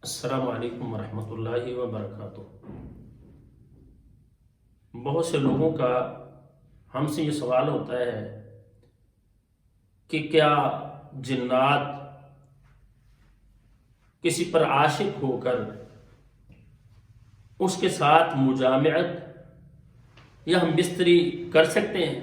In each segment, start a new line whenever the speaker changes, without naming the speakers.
السلام علیکم ورحمۃ اللہ وبرکاتہ۔ بہت سے لوگوں کا ہم سے یہ سوال ہوتا ہے کہ کیا جنات کسی پر عاشق ہو کر اس کے ساتھ مجامعت یا ہم بستری کر سکتے ہیں؟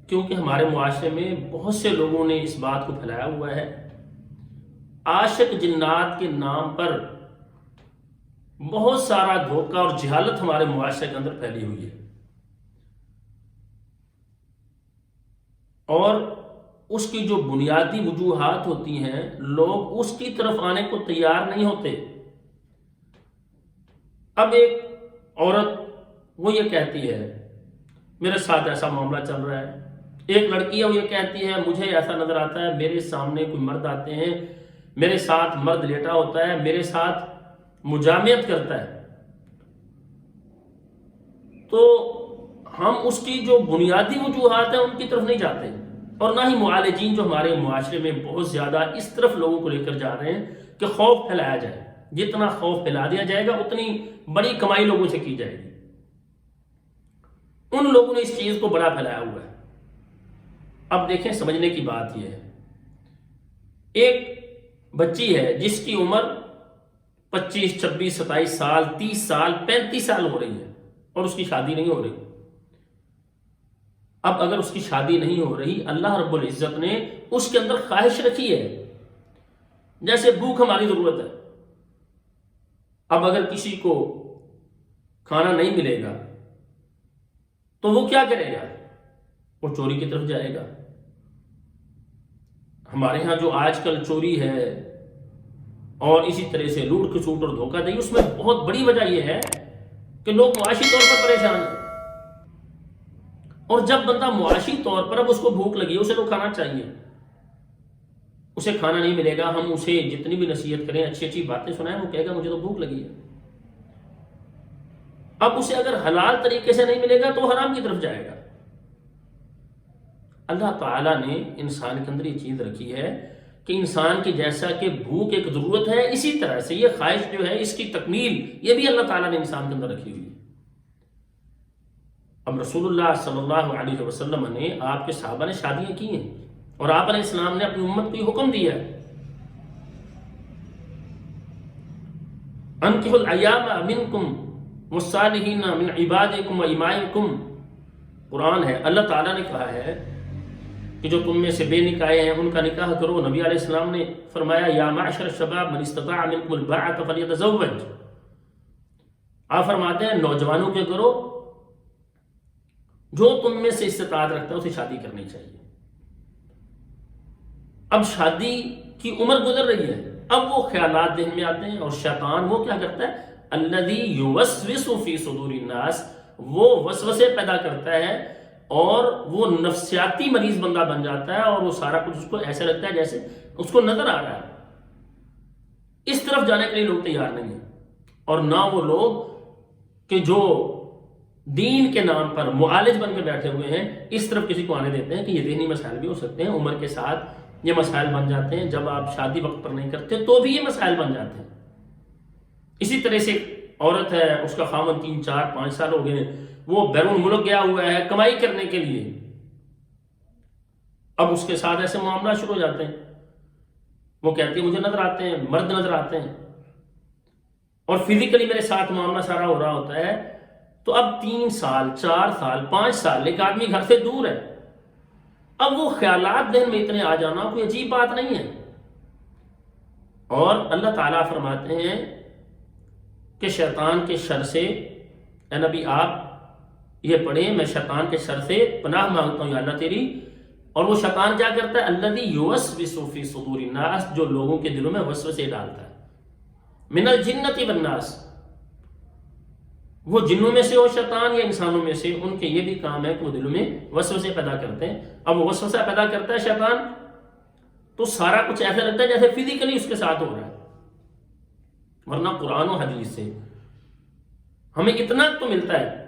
کیونکہ ہمارے معاشرے میں بہت سے لوگوں نے اس بات کو پھیلایا ہوا ہے، عاشق جنات کے نام پر بہت سارا دھوکہ اور جہالت ہمارے معاشرے کے اندر پھیلی ہوئی ہے، اور اس کی جو بنیادی وجوہات ہوتی ہیں لوگ اس کی طرف آنے کو تیار نہیں ہوتے۔ اب ایک عورت وہ یہ کہتی ہے میرے ساتھ ایسا معاملہ چل رہا ہے، ایک لڑکی ہے وہ یہ کہتی ہے مجھے ایسا نظر آتا ہے، میرے سامنے کوئی مرد آتے ہیں، میرے ساتھ مرد لیٹا ہوتا ہے، میرے ساتھ مجامعت کرتا ہے۔ تو ہم اس کی جو بنیادی وجوہات ہیں ان کی طرف نہیں جاتے، اور نہ ہی معالجین جو ہمارے معاشرے میں بہت زیادہ اس طرف لوگوں کو لے کر جا رہے ہیں کہ خوف پھیلایا جائے، جتنا خوف پھیلا دیا جائے گا اتنی بڑی کمائی لوگوں سے کی جائے گی۔ ان لوگوں نے اس چیز کو بڑا پھیلایا ہوا ہے۔ اب دیکھیں، سمجھنے کی بات یہ ہے، ایک بچی ہے جس کی عمر 25 26 27 سال 30 سال 35 سال ہو رہی ہے اور اس کی شادی نہیں ہو رہی۔ اب اگر اس کی شادی نہیں ہو رہی، اللہ رب العزت نے اس کے اندر خواہش رکھی ہے، جیسے بھوک ہماری ضرورت ہے۔ اب اگر کسی کو کھانا نہیں ملے گا تو وہ کیا کرے گا؟ وہ چوری کی طرف جائے گا۔ ہمارے ہاں جو آج کل چوری ہے اور اسی طرح سے لوٹ کھسوٹ اور دھوکہ دہی، اس میں بہت بڑی وجہ یہ ہے کہ لوگ معاشی طور پر پریشان ہیں، اور جب بندہ معاشی طور پر اب اس کو بھوک لگی ہے، اسے تو کھانا چاہیے، اسے کھانا نہیں ملے گا، ہم اسے جتنی بھی نصیحت کریں، اچھی اچھی باتیں سنائیں، وہ کہے گا مجھے تو بھوک لگی ہے۔ اب اسے اگر حلال طریقے سے نہیں ملے گا تو حرام کی طرف جائے گا۔ اللہ تعالیٰ نے انسان کے اندر یہ چیز رکھی ہے کہ انسان کی جیسا کہ بھوک ایک ضرورت ہے، اسی طرح سے یہ خواہش جو ہے، اس کی تکمیل یہ بھی اللہ تعالیٰ نے انسان کے اندر رکھی ہوئی ہے۔ اب رسول اللہ صلی اللہ علیہ وسلم نے، آپ کے صحابہ نے شادیاں کی ہیں، اور آپ علیہ السلام نے اپنی امت کو یہ حکم دیا ہے، انکحوا الایام منکم والصالحین من عبادکم و امائکم۔ قرآن ہے، اللہ تعالیٰ نے کہا ہے کہ جو تم میں سے بے نکاح ہیں ان کا نکاح کرو۔ نبی علیہ السلام نے فرمایا یا معشر الشباب من استطاع منکم الباءۃ فلیتزوج۔ آپ فرماتے ہیں نوجوانوں کے کرو، جو تم میں سے استطاعت رکھتا ہے اسے شادی کرنی چاہیے۔ اب شادی کی عمر گزر رہی ہے، اب وہ خیالات ذہن میں آتے ہیں، اور شیطان وہ کیا کرتا ہے، الذی یوسوس فی صدور الناس، وہ وسوسے پیدا کرتا ہے، اور وہ نفسیاتی مریض بندہ بن جاتا ہے، اور وہ سارا کچھ اس کو ایسے لگتا ہے جیسے اس کو نظر آ رہا ہے۔ اس طرف جانے کے لیے لوگ تیار نہیں ہیں، اور نہ وہ لوگ کہ جو دین کے نام پر معالج بن کے بیٹھے ہوئے ہیں اس طرف کسی کو آنے دیتے ہیں کہ یہ ذہنی مسائل بھی ہو سکتے ہیں، عمر کے ساتھ یہ مسائل بن جاتے ہیں، جب آپ شادی وقت پر نہیں کرتے تو بھی یہ مسائل بن جاتے ہیں۔ اسی طرح سے عورت ہے، اس کا خاوند 3 4 5 سال ہو گئے، وہ بیرون ملک گیا ہوا ہے کمائی کرنے کے لیے، اب اس کے ساتھ ایسے معاملات شروع ہو جاتے ہیں، وہ کہتی ہے مجھے نظر آتے ہیں، مرد نظر آتے ہیں، اور فزیکلی میرے ساتھ معاملہ سارا ہو رہا ہوتا ہے۔ تو اب 3 سال 4 سال 5 سال ایک آدمی گھر سے دور ہے، اب وہ خیالات ذہن میں اتنے آ جانا کوئی عجیب بات نہیں ہے۔ اور اللہ تعالیٰ فرماتے ہیں کہ شیطان کے شر سے، اے نبی آپ یہ پڑھیں، میں شیطان کے شر سے پناہ مانگتا ہوں یا اللہ تیری۔ اور وہ شیطان کیا کرتا ہے، الذی یوسوس فی صدور الناس، جو لوگوں کے دلوں میں وسوسے ڈالتا ہے، من الجنۃ والناس، وہ جنوں میں سے ہو شیطان یا انسانوں میں سے، ان کے یہ بھی کام ہے کہ وہ دلوں میں وسوسے پیدا کرتے ہیں۔ اب وہ وسوسہ پیدا کرتا ہے شیطان، تو سارا کچھ ایسا لگتا ہے جیسے فزیکلی اس کے ساتھ ہو رہا ہے، ورنہ قرآن و حدیث سے ہمیں اتنا تو ملتا ہے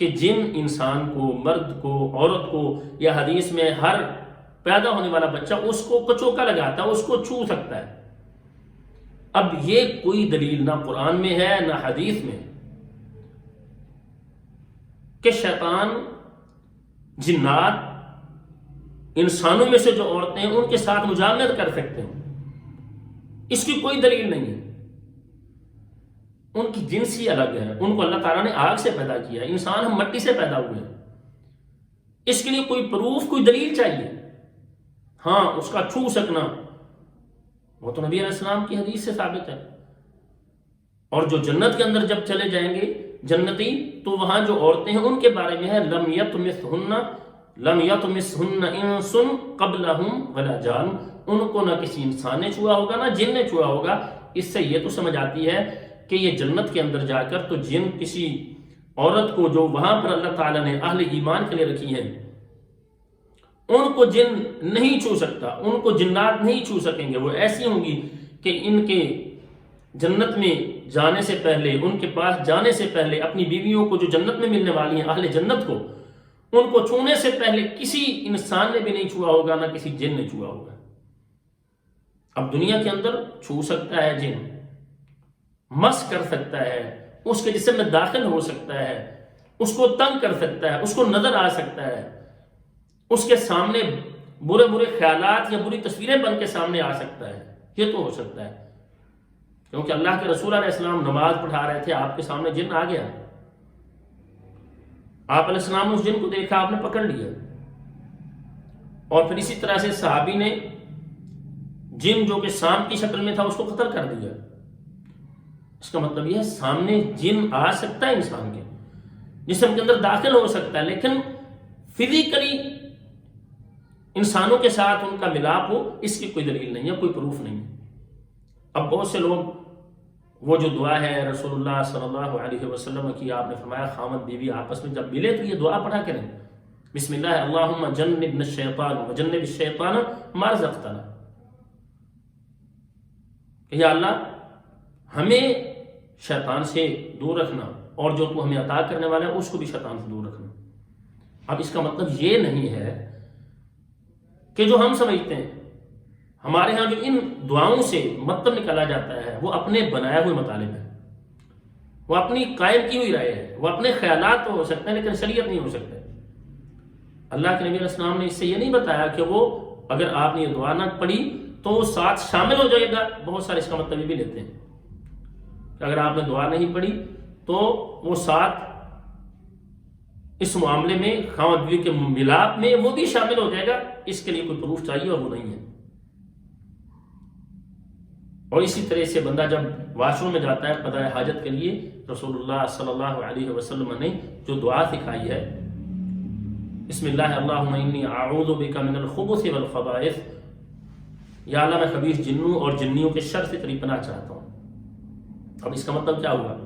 کہ جن انسان کو، مرد کو، عورت کو، یا حدیث میں ہر پیدا ہونے والا بچہ اس کو کچوکا لگاتا ہے، اس کو چھو سکتا ہے۔ اب یہ کوئی دلیل نہ قرآن میں ہے نہ حدیث میں کہ شیطان، جنات، انسانوں میں سے جو عورتیں ہیں ان کے ساتھ مجاملت کر سکتے ہیں، اس کی کوئی دلیل نہیں ہے۔ ان کی جنس ہی الگ ہے، ان کو اللہ تعالیٰ نے آگ سے پیدا کیا ہے، انسان ہم مٹی سے پیدا ہوئے ہیں۔ اس کے لیے کوئی پروف، کوئی دلیل چاہیے۔ ہاں، اس کا چھو سکنا وہ تو نبی علیہ السلام کی حدیث سے ثابت ہے۔ اور جو جنت کے اندر جب چلے جائیں گے جنتی، تو وہاں جو عورتیں ہیں ان کے بارے میں ہے لم یطمثہن انس قبلہم ولا جان، ان کو نہ کسی انسان نے چھوا ہوگا نہ جن نے چھوا ہوگا۔ اس سے یہ تو سمجھ آتی ہے کہ یہ جنت کے اندر جا کر تو جن کسی عورت کو جو وہاں پر اللہ تعالیٰ نے اہل ایمان کے لیے رکھی ہیں ان کو جن نہیں چھو سکتا، ان کو جنات نہیں چھو سکیں گے۔ وہ ایسی ہوں گی کہ ان کے جنت میں جانے سے پہلے، ان کے پاس جانے سے پہلے اپنی بیویوں کو جو جنت میں ملنے والی ہیں، اہل جنت کو، ان کو چھونے سے پہلے کسی انسان نے بھی نہیں چھوا ہوگا نہ کسی جن نے چھوا ہوگا۔ اب دنیا کے اندر چھو سکتا ہے جن، مس کر سکتا ہے، اس کے جسم میں داخل ہو سکتا ہے، اس کو تنگ کر سکتا ہے، اس کو نظر آ سکتا ہے، اس کے سامنے برے برے خیالات یا بری تصویریں بن کے سامنے آ سکتا ہے۔ یہ تو ہو سکتا ہے، کیونکہ اللہ کے رسول علیہ السلام نماز پڑھا رہے تھے، آپ کے سامنے جن آ گیا، آپ علیہ السلام نے اس جن کو دیکھا، آپ نے پکڑ لیا۔ اور پھر اسی طرح سے صحابی نے جن جو کہ سانپ کی شکل میں تھا اس کو قتل کر دیا۔ اس کا مطلب یہ ہے سامنے جن آ سکتا ہے، انسان کے جسم کے اندر داخل ہو سکتا ہے، لیکن فزیکلی انسانوں کے ساتھ ان کا ملاپ ہو، اس کی کوئی دلیل نہیں ہے، کوئی پروف نہیں ہے۔ اب بہت سے لوگ وہ جو دعا ہے رسول اللہ صلی اللہ علیہ وسلم کی، آپ نے فرمایا خامد بیوی آپس میں جب ملے تو یہ دعا پڑھا کریں، بسم اللہ اللہم جنبنا الشیطان وجنب الشیطان ما رزقتنا، کہ یا اللہ ہمیں شیطان سے دور رکھنا، اور جو تو ہمیں عطا کرنے والا ہے اس کو بھی شیطان سے دور رکھنا۔ اب اس کا مطلب یہ نہیں ہے کہ جو ہم سمجھتے ہیں ہمارے ہاں جو ان دعاؤں سے مطلب نکالا جاتا ہے وہ اپنے بنائے ہوئے مطالب ہیں، وہ اپنی قائم کی ہوئی رائے ہے، وہ اپنے خیالات تو ہو سکتے ہیں لیکن شریعت نہیں ہو سکتے۔ اللہ کے نبی علیہ السلام نے اس سے یہ نہیں بتایا کہ وہ اگر آپ نے یہ دعا نہ پڑھی تو وہ ساتھ شامل ہو جائے گا۔ بہت سارے اس کا مطلب یہ بھی لیتے ہیں کہ اگر آپ نے دعا نہیں پڑھی تو وہ ساتھ اس معاملے میں خاوند بیوی کے ملاپ میں وہ بھی شامل ہو جائے گا۔ اس کے لیے کوئی پروف چاہیے اور وہ نہیں ہے۔ اور اسی طرح سے بندہ جب واش روم میں جاتا ہے قضاء حاجت کے لیے، رسول اللہ صلی اللہ علیہ وسلم نے جو دعا سکھائی ہے، بسم اللہ اللہم انی اعوذ بک من الخبث والخبائث، یا اللہ میں خبیث جنوں اور جنیوں کے شر سے تیری پناہ چاہتا ہوں۔ اب اس کا مطلب کیا ہوا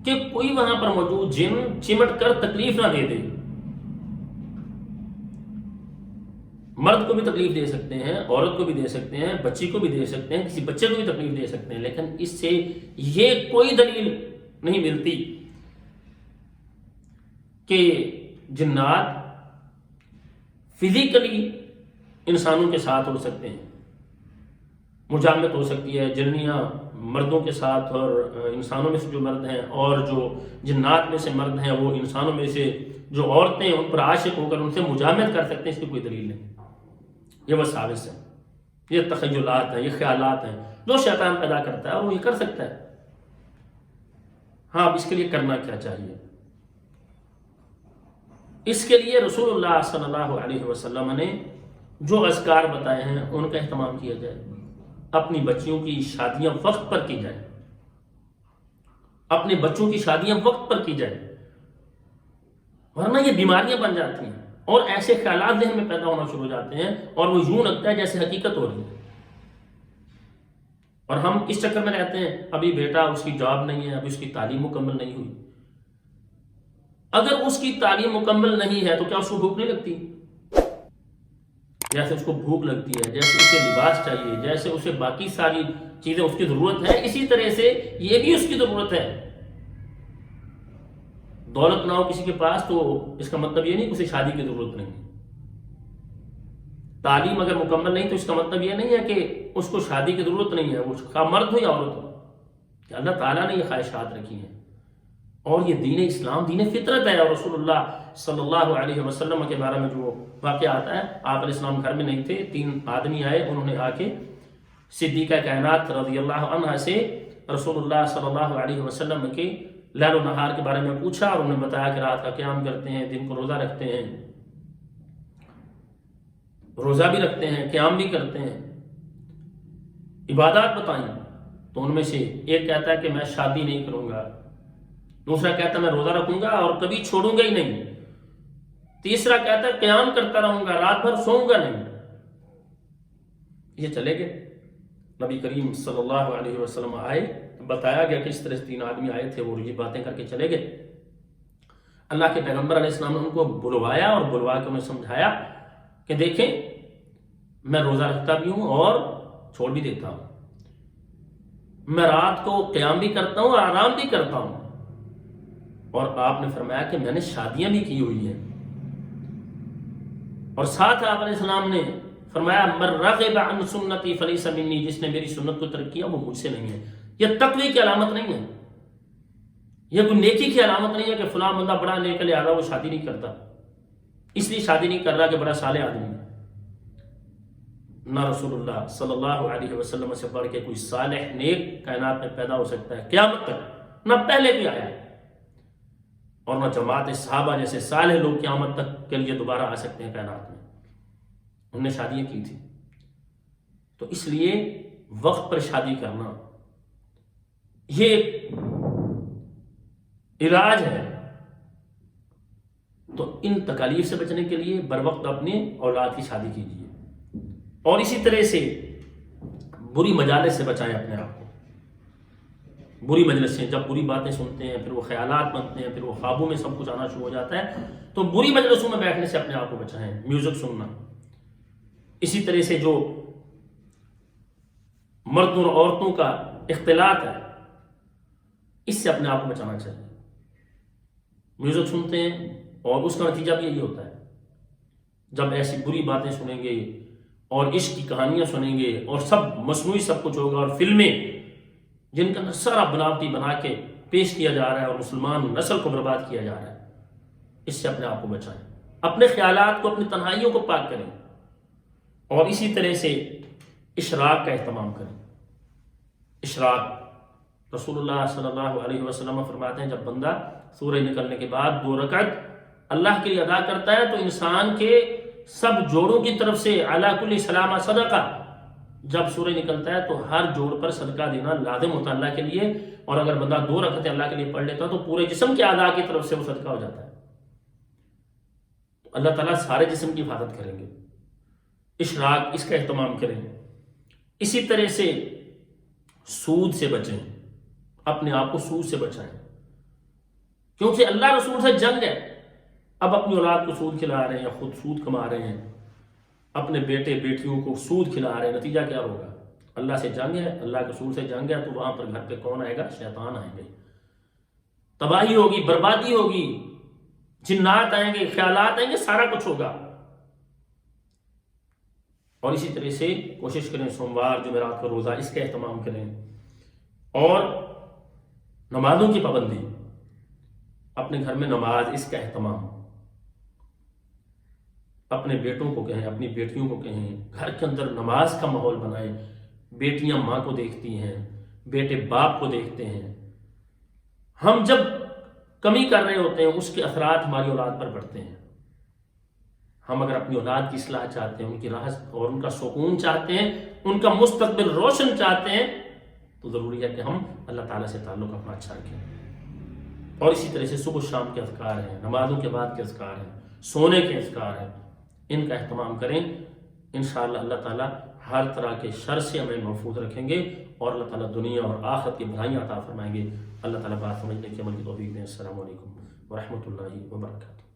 کہ کوئی وہاں پر موجود جن چمٹ کر تکلیف نہ دے دے۔ مرد کو بھی تکلیف دے سکتے ہیں، عورت کو بھی دے سکتے ہیں، بچی کو بھی دے سکتے ہیں، کسی بچے کو بھی تکلیف دے سکتے ہیں، لیکن اس سے یہ کوئی دلیل نہیں ملتی کہ جنات فزیکلی انسانوں کے ساتھ ہو سکتے ہیں، مجاملت ہو سکتی ہے، جنیاں مردوں کے ساتھ اور انسانوں میں سے جو مرد ہیں، اور جو جنات میں سے مرد ہیں وہ انسانوں میں سے جو عورتیں ہیں ان پر عاشق ہو کر ان سے مجاملت کر سکتے ہیں۔ اس کی کوئی دلیل نہیں، یہ وساوس ہے، یہ تخیلات ہیں، یہ خیالات ہیں جو شیطان پیدا کرتا ہے، اور وہ یہ کر سکتا ہے۔ ہاں، اب اس کے لیے کرنا کیا چاہیے؟ اس کے لیے رسول اللہ صلی اللہ علیہ وسلم نے جو اذکار بتائے ہیں ان کا اہتمام کیا جائے، اپنی بچیوں کی شادیاں وقت پر کی جائیں، اپنے بچوں کی شادیاں وقت پر کی جائیں، ورنہ یہ بیماریاں بن جاتی ہیں اور ایسے خیالات ذہن میں پیدا ہونا شروع ہو جاتے ہیں اور وہ یوں لگتا ہے جیسے حقیقت ہو رہی ہے۔ اور ہم کس چکر میں رہتے ہیں؟ ابھی بیٹا اس کی جاب نہیں ہے، ابھی اس کی تعلیم مکمل نہیں ہوئی۔ اگر اس کی تعلیم مکمل نہیں ہے تو کیا اس کو بھوک نہیں لگتی؟ جیسے اس کو بھوک لگتی ہے، جیسے اسے لباس چاہیے، جیسے اسے باقی ساری چیزیں اس کی ضرورت ہے، اسی طرح سے یہ بھی اس کی ضرورت ہے۔ دولت نہ ہو کسی کے پاس تو اس کا مطلب یہ نہیں کہ اسے شادی کی ضرورت نہیں ہے. تعلیم اگر مکمل نہیں تو اس کا مطلب یہ نہیں ہے کہ اس کو شادی کی ضرورت نہیں ہے، وہ مرد ہو یا عورت ہو. کہ اللہ تعالیٰ نے یہ خواہشات رکھی ہیں، اور یہ دین اسلام دین فطرت ہے. اور رسول اللہ صلی اللہ علیہ وسلم کے بارے میں جو واقعہ آتا ہے، آپ علیہ السلام گھر میں نہیں تھے، 3 آدمی آئے، انہوں نے آ کے صدیقہ کائنات رضی اللہ عنہ سے رسول اللہ صلی اللہ علیہ وسلم کے لیل و نہار کے بارے میں پوچھا، اور انہوں نے بتایا کہ رات کا قیام کرتے ہیں، دن کو روزہ رکھتے ہیں، روزہ بھی رکھتے ہیں، قیام بھی کرتے ہیں، عبادات بتائیں. تو ان میں سے ایک کہتا ہے کہ میں شادی نہیں کروں گا، دوسرا کہتا ہے میں روزہ رکھوں گا اور کبھی چھوڑوں گا ہی نہیں، تیسرا کہتا ہے قیام کرتا رہوں گا، رات بھر سوؤں گا نہیں. یہ چلے گئے. نبی کریم صلی اللہ علیہ وسلم آئے، بتایا گیا کہ اس طرح سے 3 آدمی آئے تھے، وہ یہ باتیں کر کے چلے گئے. اللہ کے پیغمبر علیہ السلام نے ان کو بلوایا اور بلوا کے انہیں سمجھایا کہ دیکھیں میں روزہ رکھتا بھی ہوں اور چھوڑ بھی دیتا ہوں، میں رات کو قیام بھی کرتا ہوں اور آرام بھی کرتا ہوں. اور آپ نے فرمایا کہ میں نے شادیاں بھی کی ہوئی ہیں. اور ساتھ آپ علیہ السلام نے فرمایا من رغب عن سنتی فلیس منی، جس نے میری سنت کو ترک کیا وہ مجھ سے نہیں ہے. یہ تقوی کی علامت نہیں ہے، یہ کوئی نیکی کی علامت نہیں ہے کہ فلاں بندہ بڑا نیک لہذا وہ شادی نہیں کرتا، اس لیے شادی نہیں کر رہا کہ بڑا صالح آدمی ہے. نہ رسول اللہ صلی اللہ علیہ وسلم سے بڑھ کے کوئی صالح نیک کائنات میں پیدا ہو سکتا ہے قیامت تک، نہ پہلے بھی آیا ہے، اور نہ جماعت صحابہ جیسے صالح لوگ قیامت تک کے لیے دوبارہ آ سکتے ہیں کائنات میں. انہوں نے شادیاں کی تھی. تو اس لیے وقت پر شادی کرنا یہ ایک علاج ہے. تو ان تکالیف سے بچنے کے لیے بر وقت اپنے اولاد کی شادی کیجیے، اور اسی طرح سے بری مجالس سے بچائیں اپنے آپ کو. بری مجلس سے جب بری باتیں سنتے ہیں، پھر وہ خیالات بنتے ہیں، پھر وہ خوابوں میں سب کچھ آنا شروع ہو جاتا ہے، تو بری مجلسوں میں بیٹھنے سے اپنے آپ کو بچائیں. میوزک سننا، اسی طرح سے جو مردوں اور عورتوں کا اختلاط ہے، اس سے اپنے آپ کو بچانا چاہیے. میوزک سنتے ہیں اور اس کا نتیجہ بھی یہی ہوتا ہے. جب ایسی بری باتیں سنیں گے اور عشق کی کہانیاں سنیں گے اور سب مصنوعی سب کچھ ہوگا، اور فلمیں جن کا سارا بناوٹی بنا کے پیش کیا جا رہا ہے اور مسلمان نسل کو برباد کیا جا رہا ہے، اس سے اپنے آپ کو بچائیں. اپنے خیالات کو، اپنی تنہائیوں کو پاک کریں، اور اسی طرح سے اشراق کا اہتمام کریں. اشراق رسول اللہ صلی اللہ علیہ وسلم فرماتے ہیں جب بندہ سورج نکلنے کے بعد 2 رکعت اللہ کے لیے ادا کرتا ہے تو انسان کے سب جوڑوں کی طرف سے علی کل سلامہ صدقہ، جب سورج نکلتا ہے تو ہر جوڑ پر صدقہ دینا لازم ہوتا ہے اللہ کے لیے. اور اگر بندہ 2 رکعتیں اللہ کے لیے پڑھ لیتا ہے تو پورے جسم کے اعضاء کی طرف سے وہ صدقہ ہو جاتا ہے. تو اللہ تعالیٰ سارے جسم کی حفاظت کریں گے. اشراق اس کا اہتمام کریں. اسی طرح سے سود سے بچیں، اپنے آپ کو سود سے بچائیں، کیونکہ اللہ رسول سے جنگ ہے. اب اپنی اولاد کو سود کھلا رہے ہیں یا خود سود کما رہے ہیں، اپنے بیٹے بیٹیوں کو سود کھلا رہے ہیں، نتیجہ کیا ہوگا؟ اللہ سے جنگ ہے، اللہ کے رسول سے جنگ ہے. تو وہاں پر گھر پہ کون آئے گا؟ شیطان آئیں گے، تباہی ہوگی، بربادی ہوگی، جنات آئیں گے، خیالات آئیں گے، سارا کچھ ہوگا. اور اسی طرح سے کوشش کریں سوموار جمعرات کا روزہ اس کا اہتمام کریں، اور نمازوں کی پابندی، اپنے گھر میں نماز اس کا اہتمام. اپنے بیٹوں کو کہیں، اپنی بیٹیوں کو کہیں گھر کے اندر نماز کا ماحول بنائیں. بیٹیاں ماں کو دیکھتی ہیں، بیٹے باپ کو دیکھتے ہیں. ہم جب کمی کر رہے ہوتے ہیں اس کے اثرات ہماری اولاد پر پڑتے ہیں. ہم اگر اپنی اولاد کی اصلاح چاہتے ہیں، ان کی راحت اور ان کا سکون چاہتے ہیں، ان کا مستقبل روشن چاہتے ہیں، تو ضروری ہے کہ ہم اللہ تعالیٰ سے تعلق اپنا اچھا رکھیں. اور اسی طرح سے صبح شام کے اذکار ہیں، نمازوں کے بعد کے اذکار ہیں، سونے کے اذکار ہیں، ان کا اہتمام کریں. انشاءاللہ اللہ تعالیٰ ہر طرح کے شر سے ہمیں محفوظ رکھیں گے، اور اللہ تعالیٰ دنیا اور آخرت کی بھلائیاں عطا فرمائیں گے. اللہ تعالیٰ بات سمجھنے کی عمل کی توفیق دیں. السلام علیکم ورحمۃ اللہ وبرکاتہ.